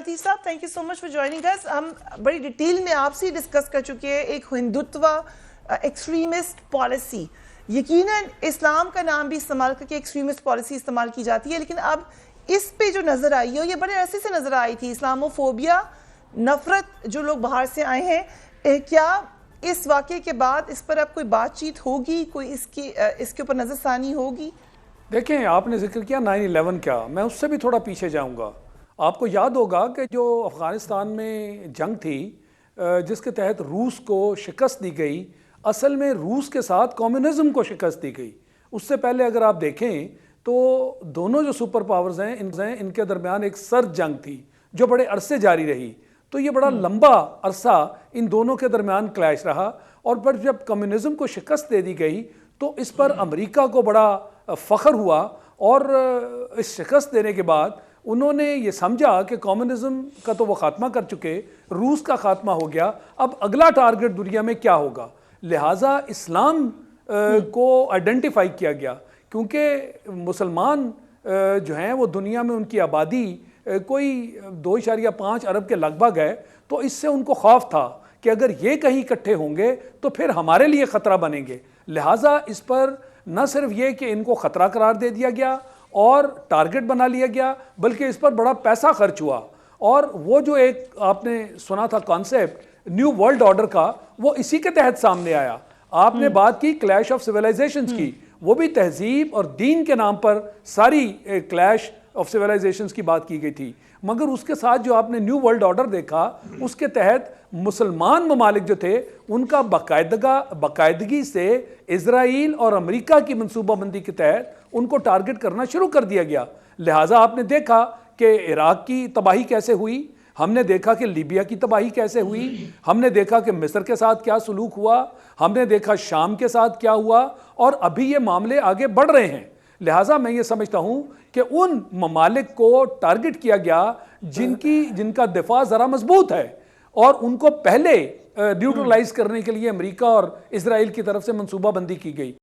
लतीफ़ साहब, thank you so much for joining us. हम बड़ी डिटेल में आपसे डिस्कस कर चुके हैं एक हिंदुत्व एक्सट्रीमिस्ट पॉलिसी। यकीनन इस्लाम का नाम भी इस्तेमाल करके एक्सट्रीमिस्ट पॉलिसी इस्तेमाल की जाती है, लेकिन अब इस पे जो नज़र आई है ये बड़े अरसे से नज़र आई थी। इस्लामोफोबिया, नफ़रत, जो लोग बाहर से आए हैं, क्या इस वाक़े के बाद इस पर अब कोई बातचीत होगी, कोई इसके ऊपर नज़रसानी होगी? देखें, आपने जिक्र किया 9/11 का, मैं उससे भी थोड़ा पीछे जाऊंगा। आपको याद होगा कि जो अफ़गानिस्तान में जंग थी जिसके तहत रूस को शिकस्त दी गई, असल में रूस के साथ कम्युनिज्म को शिकस्त दी गई। उससे पहले अगर आप देखें तो दोनों जो सुपर पावर्स हैं इनके दरमियान एक सर्द जंग थी जो बड़े अरसे जारी रही। तो ये बड़ा लंबा अरसा इन दोनों के दरमियान क्लैश रहा, और फिर जब कम्युनिज्म को शिकस्त दे दी गई तो इस पर अमेरिका को बड़ा फ़ख्र हुआ, और इस शिकस्त देने के बाद उन्होंने ये समझा कि कम्युनिज्म का तो वो ख़ात्मा कर चुके, रूस का ख़ात्मा हो गया, अब अगला टारगेट दुनिया में क्या होगा। लिहाजा इस्लाम को आइडेंटिफाई किया गया, क्योंकि मुसलमान जो हैं वो दुनिया में उनकी आबादी कोई 2.5 अरब के लगभग है। तो इससे उनको खौफ था कि अगर ये कहीं इकट्ठे होंगे तो फिर हमारे लिए ख़तरा बनेंगे। लिहाजा इस पर न सिर्फ ये कि इनको ख़तरा करार दे दिया गया और टारगेट बना लिया गया, बल्कि इस पर बड़ा पैसा खर्च हुआ। और वो जो एक आपने सुना था कॉन्सेप्ट न्यू वर्ल्ड ऑर्डर का, वो इसी के तहत सामने आया। आपने बात की क्लैश ऑफ सिविलाइजेशंस की, वो भी तहजीब और दीन के नाम पर सारी क्लैश ऑफ सिविलाइजेशंस की बात की गई थी। मगर उसके साथ जो आपने न्यू वर्ल्ड ऑर्डर देखा, उसके तहत मुसलमान ममालिक जो थे उनका बाकायदगी से इजराइल और अमेरिका की मनसूबाबंदी के तहत उनको टारगेट करना शुरू कर दिया गया। लिहाजा आपने देखा कि इराक की तबाही कैसे हुई, हमने देखा कि लीबिया की तबाही कैसे हुई, हमने देखा कि मिस्र के साथ क्या सलूक हुआ, हमने देखा शाम के साथ क्या हुआ, और अभी ये मामले आगे बढ़ रहे हैं। लिहाजा मैं ये समझता हूँ कि उन ममालिक को टारगेट किया गया जिनका दिफा ज़रा मजबूत है, और उनको पहले न्यूट्रलाइज करने के लिए अमेरिका और इजराइल की तरफ से मनसूबाबंदी की गई।